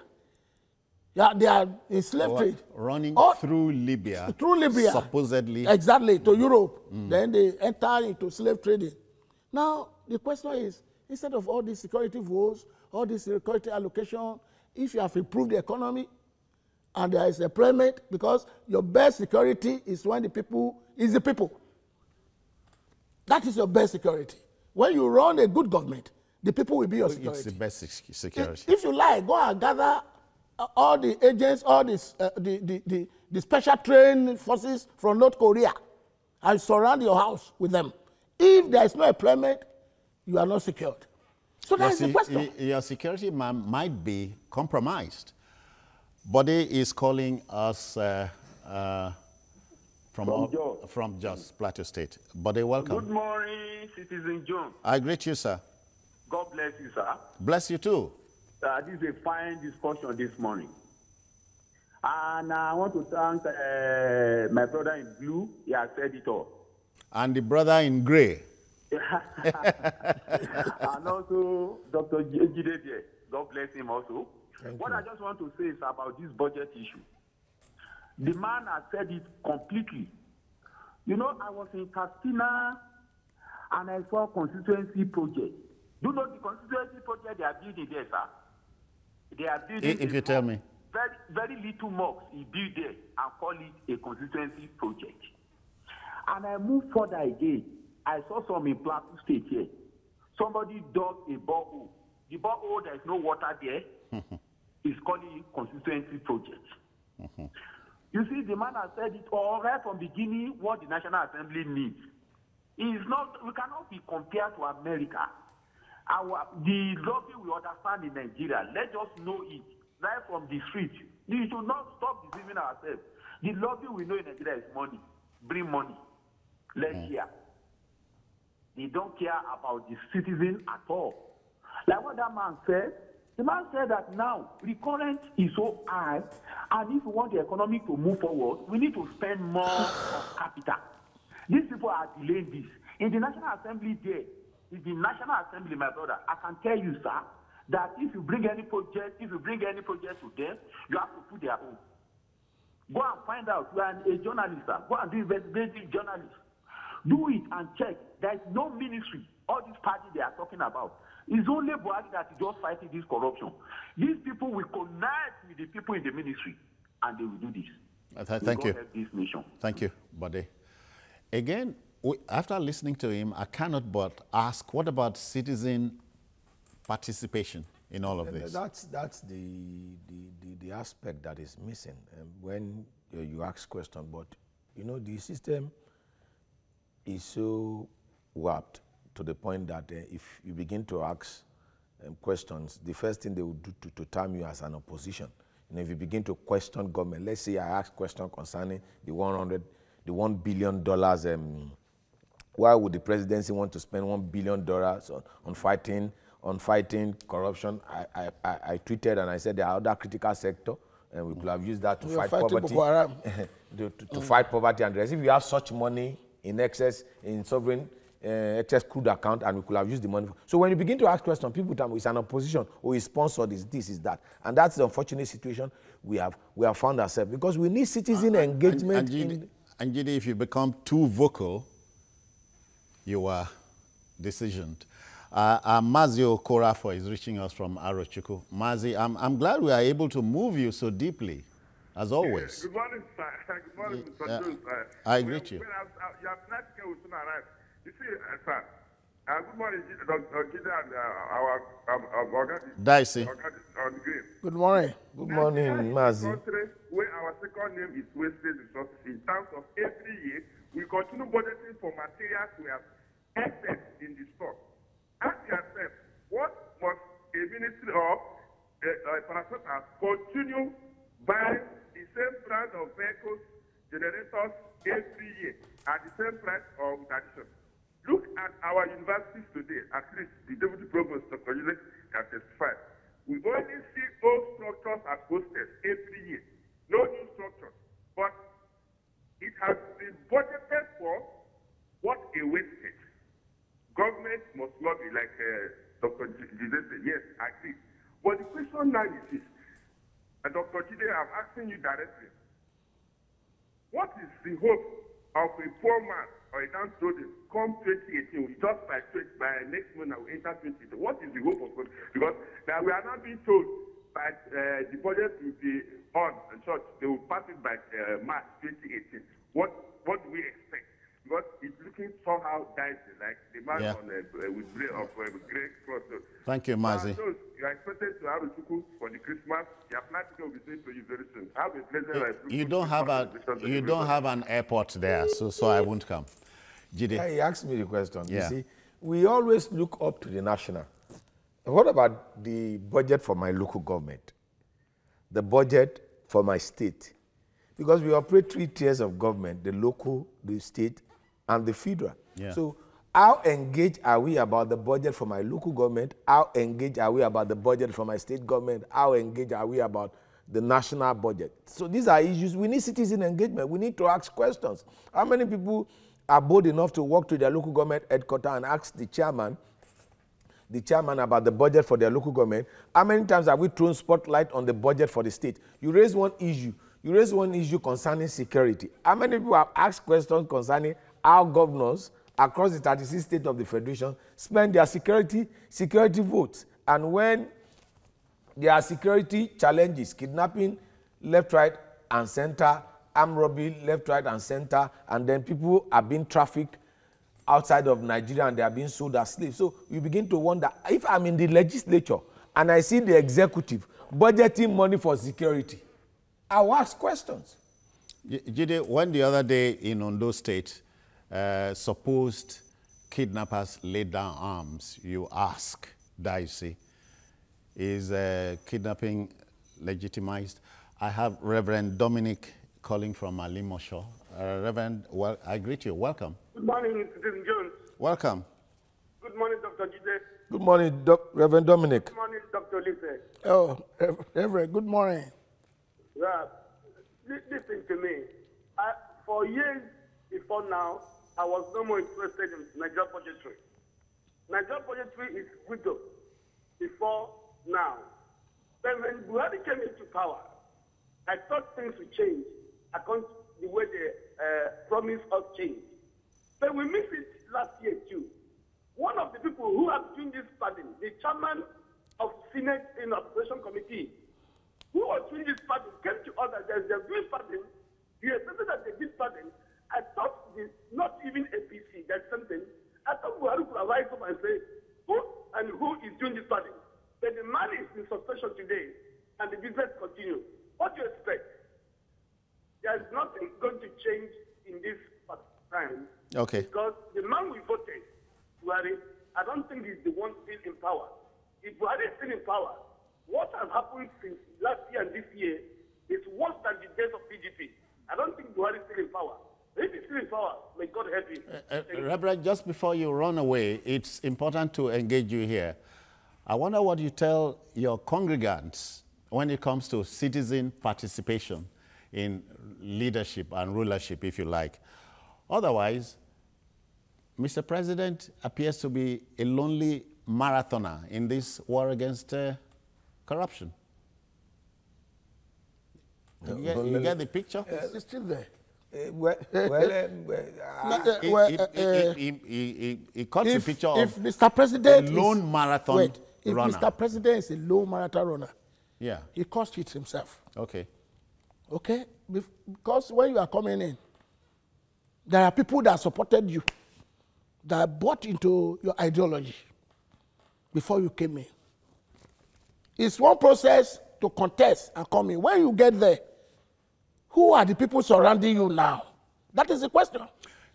Yeah, they are in slave trade. Running through Libya. Through Libya. Supposedly. Exactly, to Europe. Then they enter into slave trading. Now, the question is, instead of all these security woes, all this security allocation, if you have improved the economy and there is employment, because your best security is when the people is the people. That is your best security. When you run a good government, the people will be your security. It's the best security. If you like, go and gather all the agents, all this, the special trained forces from North Korea and surround your house with them. If there is no employment, you are not secured. So that's the question. Your security might be compromised. Bode is calling us from Jos, Plateau State. Bode, welcome. Good morning, Citizen John. I greet you, sir. God bless you, sir. Bless you too. This is a fine discussion this morning. And I want to thank my brother in blue. He has said it all. And the brother in gray. And also Dr. Jide. God bless him also. What I just want to say is about this budget issue. The man has said it completely. You know, I was in Castina and I saw constituency project. Do you know the constituency project they are building there, sir? They are building. If you tell me. Very, very little mosques he built there and call it a constituency project. And I moved further again. I saw some in Plateau State here. Somebody dug a borehole. The borehole, there is no water there. He's calling it constituency project. You see, the man has said it all right from the beginning what the National Assembly needs. We cannot be compared to America. The lobby we understand in Nigeria, let us know it right from the street. We should not stop deceiving ourselves. The lobby we know in Nigeria is money. Bring money. Let's hear. They don't care about the citizen at all. Like what that man said, the man said that now recurrent is so high, and if we want the economy to move forward, we need to spend more on capital. These people are delaying this. In the National Assembly there, my brother, I can tell you, sir, that if you bring any project to them, you have to put their own. Go and find out. You are a journalist, sir. Go and do investigative journalism. Do it and check. There is no ministry. All these parties they are talking about. It's only Buhari that is just fighting this corruption. These people will connect with the people in the ministry, and they will do this. Thank you. This nation. Thank you, Bode. Again, after listening to him, I cannot but ask, what about citizen participation in all of this? That's the aspect that is missing when you ask question. But you know, the system is so warped to the point that if you begin to ask questions, the first thing they will do to term you as an opposition. You know, if you begin to question government, let's say I ask question concerning the $1 billion. Why would the presidency want to spend $1 billion on fighting corruption? I tweeted and I said there are other critical sector, and we could have used that to fight poverty, to fight poverty and the rest. If you have such money in excess in sovereign excess crude account, and we could have used the money. So when you begin to ask questions, people tell me it's an opposition or it's sponsored, this is that, and that's the unfortunate situation we have found ourselves, because we need citizen engagement. And Jide, if you become too vocal, you are decisioned. Mazio Korafo is reaching us from Arochukwu. Mazi, I'm glad we are able to move you so deeply, as always. Good morning, sir. Good morning, Mr. Jones. I agree with you. You have not will soon arrive. You see, sir, good morning, Dr. Jide and our Dicey. Good morning. Good morning, Mazi. Where our second name is wasted resources, in terms of every year, we continue budgeting for materials we have excess in the stock. Ask yourself, What must a ministry of parastatals continue buying the same brand of vehicles, generators every year at the same price or with addition? Look at our universities today, at least the Deputy Provost, Dr. Jide, has testified. We only see old structures as hosted every year. No new structures. But it has been budgeted for. What a wastage. Government must not be like Dr. Jide said. Yes, I agree. But the question now is this. Dr. Jide, I'm asking you directly. What is the hope of a poor man or a downtrodden come 2018, just by next month we enter 2018? What is the hope of it? Because now we are not being told by the budget will be on and short. They will pass it by March 2018. What do we expect? Because it's looking somehow dicey, like the man on with grey cross. Thank you, Mazi. You are expected to have a tuku for the Christmas. Your flight will be sent to you very soon. Have a pleasant You don't have an airport there, so I won't come. Jide. He asked me the question. You see, we always look up to the national. What about the budget for my local government? The budget for my state? Because we operate 3 tiers of government: the local, the state, and the federal. Yeah. So how engaged are we about the budget for my local government? How engaged are we about the budget for my state government? How engaged are we about the national budget? So these are issues. We need citizen engagement. We need to ask questions. How many people are bold enough to walk to their local government headquarters and ask the chairman about the budget for their local government? How many times have we thrown spotlight on the budget for the state? You raise one issue. You raise one issue concerning security. How many people have asked questions concerning how governors across the 36 states of the Federation spend their security votes? And when there are security challenges, kidnapping left, right, and center, armed robbery left, right, and center, and then people are being trafficked outside of Nigeria and they are being sold as slaves. So you begin to wonder, if I'm in the legislature and I see the executive budgeting money for security, I'll ask questions. Jide, when the other day in Ondo State, supposed kidnappers laid down arms, you ask, Dicey, is kidnapping legitimized? I have Reverend Dominic calling from Alimosho. Reverend, well, I greet you. Welcome. Good morning, Citizen Jones. Welcome. Good morning, Dr. Jide. Good morning, Reverend Dominic. Good morning, Dr. Lise. Oh, Reverend, good morning. Yeah, listen to me. For years before now, I was no more interested in Nigerian budgetary. Nigerian budgetary is widow before now. Then when Buhari came into power, I thought things would change according to the way they promised us change. But we missed it last year too. One of the people who have doing this pardon, the chairman of Senate in Operation Committee, who was doing this pardon, came to us that they're doing pardon. He accepted that they did pardon. I thought this, not even APC, that's something. I thought Buhari could rise up and say, who is doing this pardon? But the man is in suspension today, and the business continues. What do you expect? There's nothing going to change in this time. Okay. Because the man we voted, Buhari, I don't think he's the one still in power. If Buhari is still in power, what has happened since last year and this year is worse than the days of PDP. I don't think Buhari is still in power. If he's still in power, may God help him. Reverend, just before you run away, it's important to engage you here. I wonder what you tell your congregants when it comes to citizen participation in leadership and rulership, if you like. Otherwise, Mr. President appears to be a lonely marathoner in this war against corruption. You get the picture? It's still there. He cuts the picture of Mr. President a lone marathon runner. If Mr. President is a lone marathon runner, yeah, he cost it himself. Okay. Okay? Because when you are coming in, there are people that supported you, that bought into your ideology before you came in. It's one process to contest and come in. When you get there, who are the people surrounding you now? That is the question.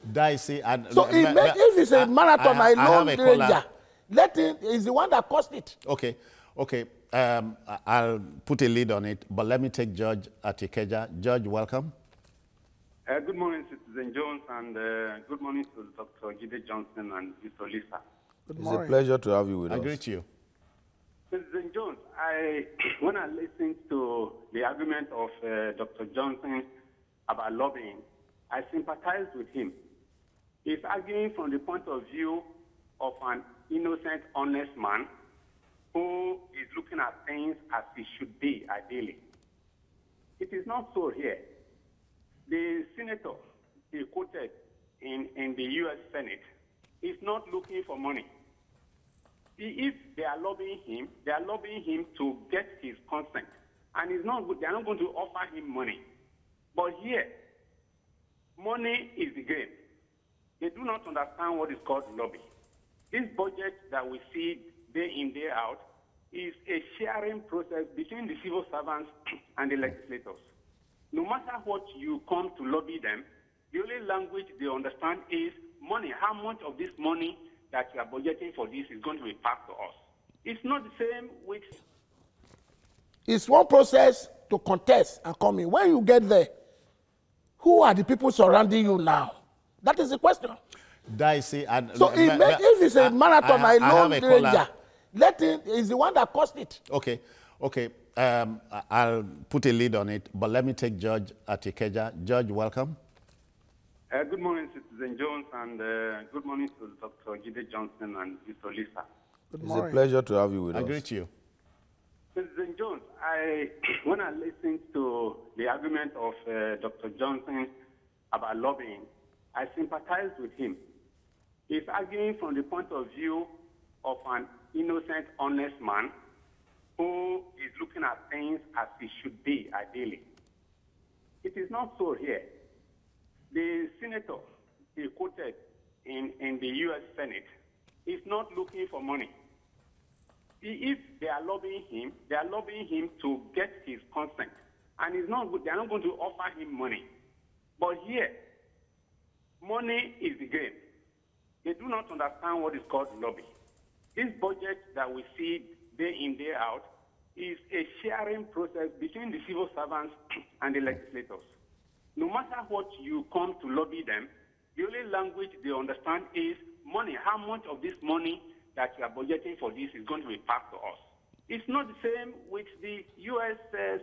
Dicey, so if it's a marathon, I know danger. Let him, he's the one that caused it. Okay, okay. I'll put a lead on it, but let me take George at Ikeja. George, welcome. Good morning, Citizen Jones, and good morning to Dr. Jide Johnson and Mr. Lisa. Good It's morning. a pleasure to have you with us. I greet you. Citizen Jones, when I listened to the argument of Dr. Johnson about lobbying, I sympathize with him. He's arguing from the point of view of an innocent, honest man who is looking at things as it should be, ideally. It is not so here. The senator he quoted in the U.S. Senate is not looking for money. If they are lobbying him to get his consent. And they are not going to offer him money. But here, money is the game. They do not understand what is called lobby. This budget that we see day in, day out is a sharing process between the civil servants and the legislators. No matter what you come to lobby them, the only language they understand is money. How much of this money that you are budgeting for this is going to be passed to us? It's not the same with... It's one process to contest and come in. When you get there, who are the people surrounding you now? That is the question. Dicey and So if it's a marathon, I love the ranger. Let him, he's the one that caused it. Okay, okay. I'll put a lead on it, but let me take George at Ikeja. George, welcome. Good morning, Citizen Jones, and good morning to Dr. Jide Johnson and Mr. Lisa. Good It's morning. a pleasure to have you with I us. greet you. Citizen Jones, when I listened to the argument of Dr. Johnson about lobbying, I sympathize with him. He's arguing from the point of view of an innocent, honest man who is looking at things as it should be, ideally. It is not so here. The senator he quoted in the U.S. Senate is not looking for money. If they are lobbying him to get his consent. And they are not going to offer him money. But here, money is the game. They do not understand what is called lobby. This budget that we see day in, day out is a sharing process between the civil servants and the legislators. No matter what you come to lobby them, the only language they understand is money. How much of this money that you are budgeting for this is going to be passed to us? It's not the same with the U.S.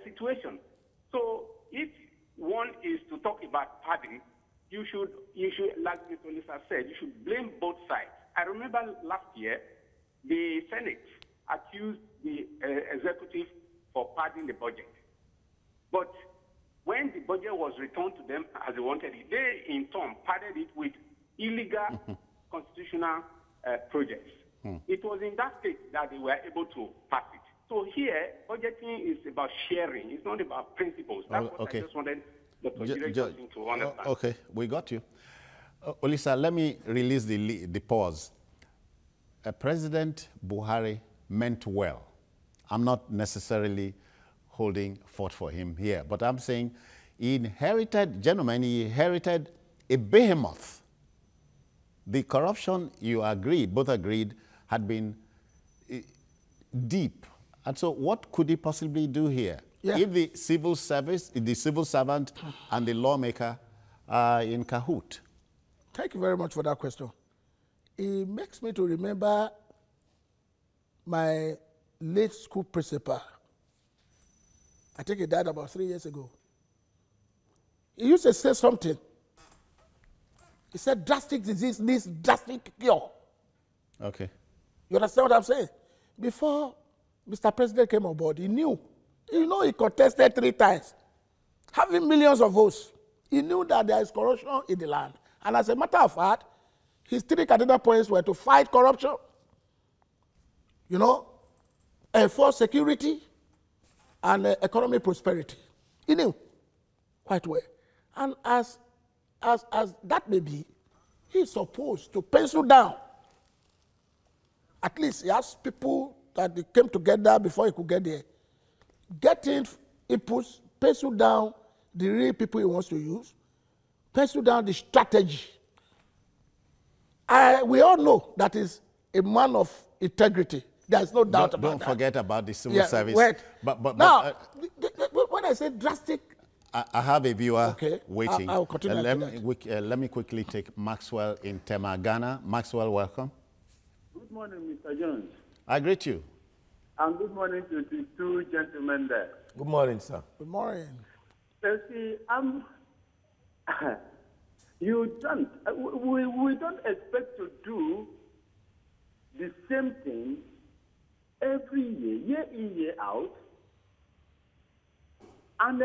situation. So if one is to talk about padding, you should, like Mr. Lisa said, you should blame both sides. I remember last year, the Senate accused the executive for padding the budget. But when the budget was returned to them as they wanted it, they in turn padded it with illegal constitutional projects. It was in that state that they were able to pass it. So here, budgeting is about sharing. It's not about principles. That's what I just wanted Dr. Jide Johnson to understand. Okay, we got you. Olisa, let me release the pause. President Buhari meant well. I'm not necessarily holding forth for him here, but I'm saying he inherited a behemoth. The corruption, both agreed, had been deep. And so what could he possibly do here? Yeah. If the civil servant and the lawmaker are in cahoot? Thank you very much for that question. It makes me to remember my late school principal. I think he died about 3 years ago. He used to say something. He said, drastic disease needs drastic cure. Okay. You understand what I'm saying? Before Mr. President came on board, he knew. You know, he contested 3 times, having millions of votes. He knew that there is corruption in the land. And as a matter of fact, his 3 cardinal points were to fight corruption, you know, enforce security, and economic prosperity. He knew quite well. And as that may be, he's supposed to pencil down. At least he has people that they came together before he could get there. Getting inputs, pencil down the real people he wants to use, pencil down the strategy. We all know that is a man of integrity. There's no doubt about that. Don't forget about the civil service. Wait. But when I say drastic, I have a viewer waiting. I'll continue. Let me quickly take Maxwell in Tema, Ghana. Maxwell, welcome. Good morning, Mr. Jones. I greet you. And good morning to the two gentlemen there. Good morning, sir. Good morning. See, we don't expect to do the same thing every year, year in, year out, and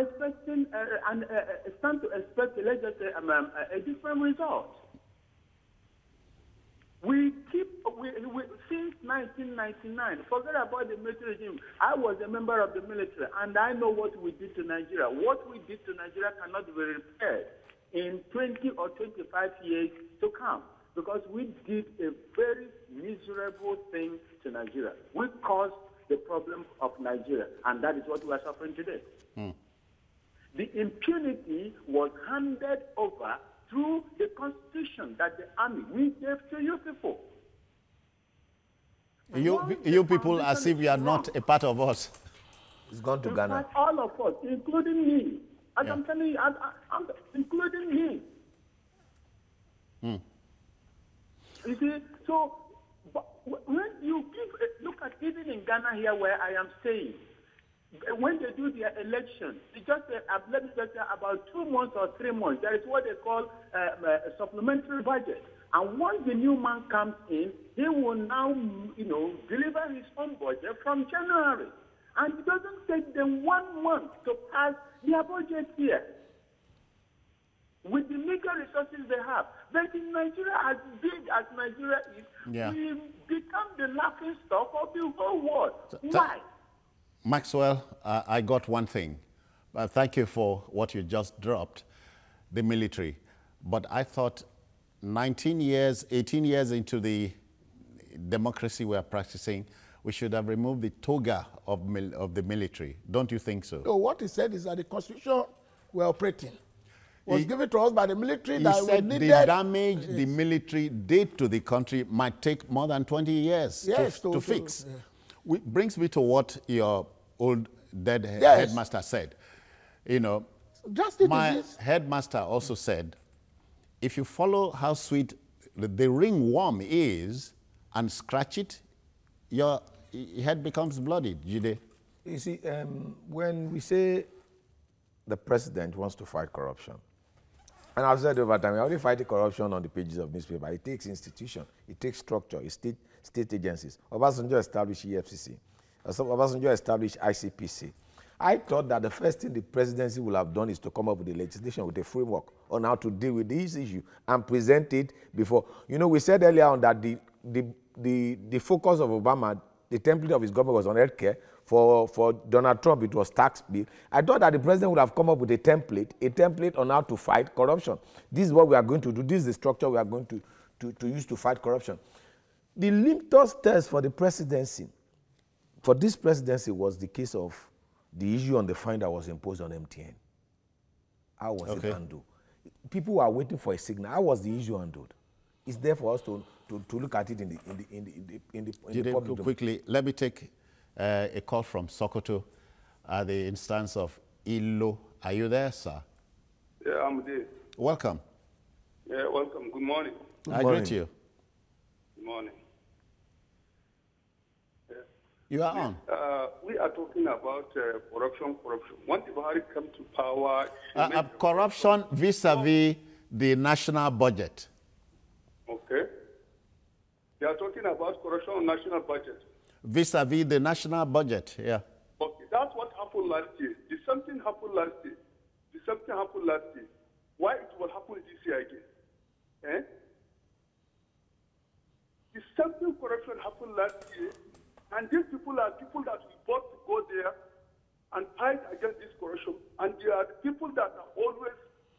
stand to expect, let's just say, a different result. Since 1999, forget about the military regime. I was a member of the military, and I know what we did to Nigeria. What we did to Nigeria cannot be repaired in 20 or 25 years to come, because we did a very miserable thing to Nigeria. We caused the problem of Nigeria, and that is what we are suffering today. The impunity was handed over through the constitution that the army we gave to you people. You people, as if you are not a part of us. It's gone to Ghana. All of us, including me. As I'm telling you, I'm including me. You see, so when you look at even in Ghana here where I am staying, when they do their election, let me just say about 2 months or 3 months, there is what they call a supplementary budget. And once the new man comes in, he will now, deliver his own budget from January. And it doesn't take them 1 month to pass their budget here with the legal resources they have. But in Nigeria, as big as Nigeria is, we become the laughing stock of the whole world. Why? Maxwell, I got one thing. Thank you for what you just dropped, the military. But I thought 19 years, 18 years into the democracy we are practicing, we should have removed the toga of the military. Don't you think so? No, what he said is that the constitution we're operating was given to us by the military. That said we the damage the military did to the country might take more than 20 years to fix. Which brings me to what your old dead headmaster said. My headmaster also said, if you follow how sweet the ringworm is and scratch it, your head becomes bloody, Jide. You see, when we say the president wants to fight corruption, and I've said over time, we only fight corruption on the pages of newspaper. It takes institution, it takes structure, it state agencies. Obasanjo established EFCC. Obasanjo established ICPC. I thought that the first thing the presidency will have done is to come up with a legislation, with a framework on how to deal with this issue and present it before. We said earlier on that the focus of Obama, the template of his government was on healthcare. For Donald Trump, it was tax bill. I thought that the president would have come up with a template on how to fight corruption. This is what we are going to do. This is the structure we are going to use to fight corruption. The litmus test for the presidency, for this presidency, was the case of the issue on the fine that was imposed on MTN. How was it handled? People were waiting for a signal. How was the issue handled? It's there for us to look at it in the public. Quickly, let me take a call from Sokoto at the instance of Ilo. Are you there, sir? Yeah, I'm there. Welcome. Yeah, welcome. Good morning. I greet you. Good morning. Yeah. You are on. We are talking about corruption. Once Buhari comes to power... corruption vis-a-vis the national budget. Okay. They are talking about corruption on national budget. Vis-a-vis the national budget, yeah. Okay, that's what happened last year. The something happened last year. Why it will happen this year again? The something corruption happened last year, and these people are people that we bought to go there and fight against this corruption, and they are the people that are always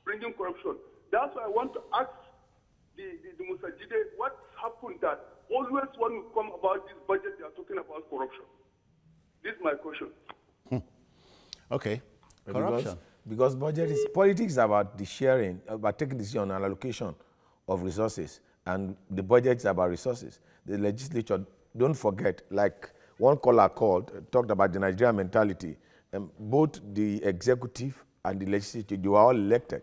bringing corruption. That's why I want to ask the Musajide what happened that always when we come about this budget, they are talking about corruption. This is my question. Okay. Corruption. Because budget is politics about the sharing, about taking decision on allocation of resources, and the budget is about resources. The legislature don't forget, like one caller called, talked about the Nigerian mentality. Both the executive and the legislature, they were all elected.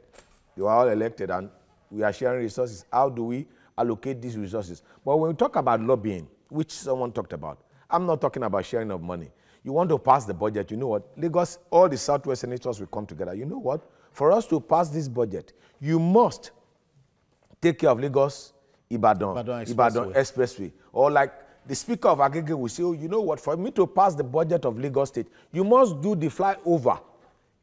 They were all elected, and we are sharing resources. How do we allocate these resources? But when we talk about lobbying, which someone talked about, I'm not talking about sharing of money. You want to pass the budget, you know what? Lagos, all the Southwest senators will come together. You know what? For us to pass this budget, you must take care of Lagos, Ibadan Expressway. Or like the Speaker of Agege will say, oh, you know what? For me to pass the budget of Lagos State, you must do the flyover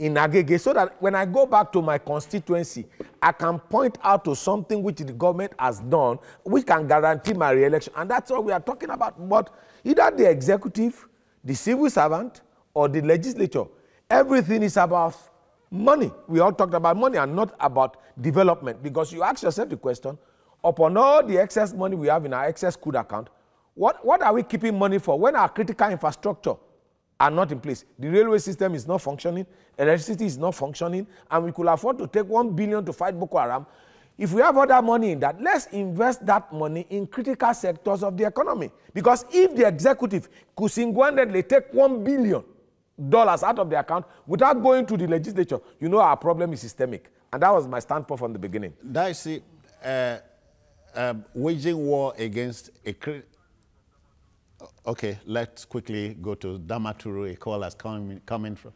in Agege so that when I go back to my constituency, I can point out to something which the government has done, which can guarantee my re-election. And that's what we are talking about. But either the executive, the civil servant, or the legislature, everything is about money. We all talked about money and not about development. Because you ask yourself the question, upon all the excess money we have in our excess CUD account, what are we keeping money for when our critical infrastructure are not in place? The railway system is not functioning, electricity is not functioning, and we could afford to take 1 billion to fight Boko Haram. If we have other money in that, let's invest that money in critical sectors of the economy. Because if the executive could single-handedly take $1 billion out of the account without going to the legislature, you know our problem is systemic. And that was my standpoint from the beginning. Dicey, waging war against a... Okay, let's quickly go to Damaturu. A call has coming from.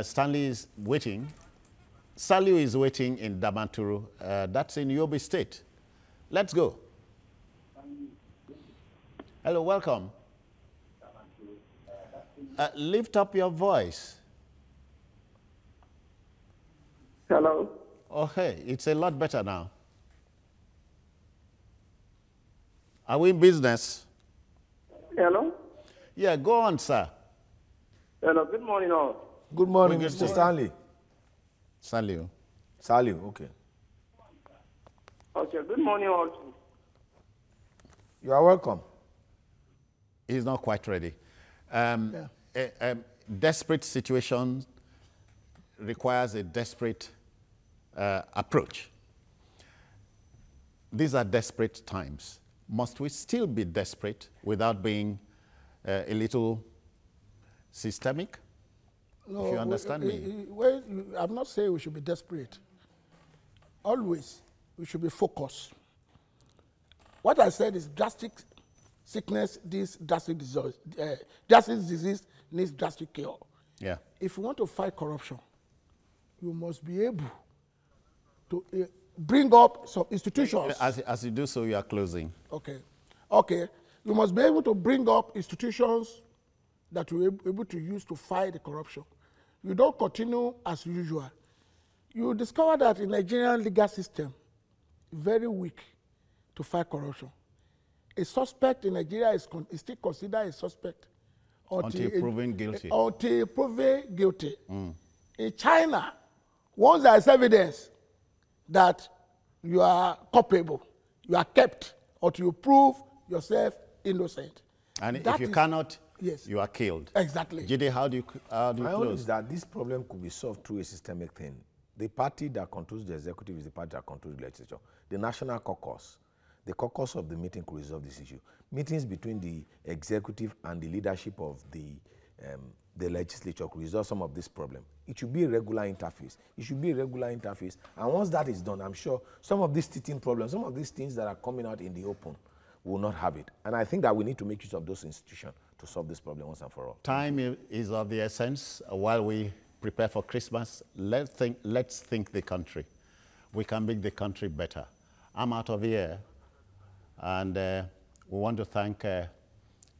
Stanley is waiting. Saliu is waiting in Damaturu. That's in Yobe State. Let's go. Hello, welcome. Lift up your voice. Hello. Okay, it's a lot better now. Are we in business? Hello? Yeah, go on, sir. Hello, good morning all. Good morning, Mr. Stanley. Saliu. Saliu, okay. Okay, good morning all. You are welcome. He's not quite ready. A desperate situation requires a desperate approach. These are desperate times. Must we still be desperate without being a little systemic? No, if you understand me. Well, I'm not saying we should be desperate. Always, we should be focused. What I said is drastic sickness, this drastic disease, needs drastic cure. Yeah. If you want to fight corruption, you must be able to bring up some institutions. As you do so, you are closing. Okay. Okay. You must be able to bring up institutions that you're able to use to fight the corruption. You don't continue as usual. You discover that in Nigerian legal system, very weak to fight corruption. A suspect in Nigeria is still considered a suspect until proven guilty. Until proven guilty. In China, once there is evidence that you are culpable, you are kept until you prove yourself innocent. And if you cannot, yes, you are killed. Exactly. Jide, how do you My own close? is that this problem could be solved through a systemic thing. The party that controls the executive is the party that controls the legislature. The national caucus, the caucus of the meeting could resolve this issue. Meetings between the executive and the leadership of the legislature could resolve some of this problem. It should be a regular interface. It should be a regular interface. And once that is done, I'm sure some of these teething problems, some of these things that are coming out in the open will not have it. And I think that we need to make use of those institutions to solve this problem once and for all. Time is of the essence. While we prepare for Christmas, let's think the country. We can make the country better. I'm out of here, and we want to thank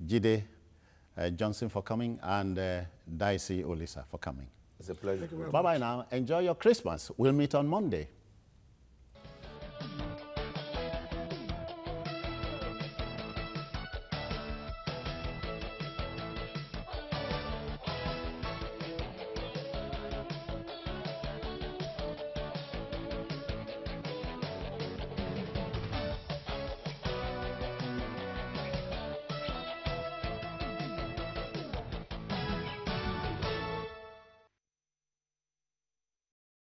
Jide Johnson for coming and Dicey Olisa for coming. It's a pleasure. Bye-bye now. Enjoy your Christmas. We'll meet on Monday.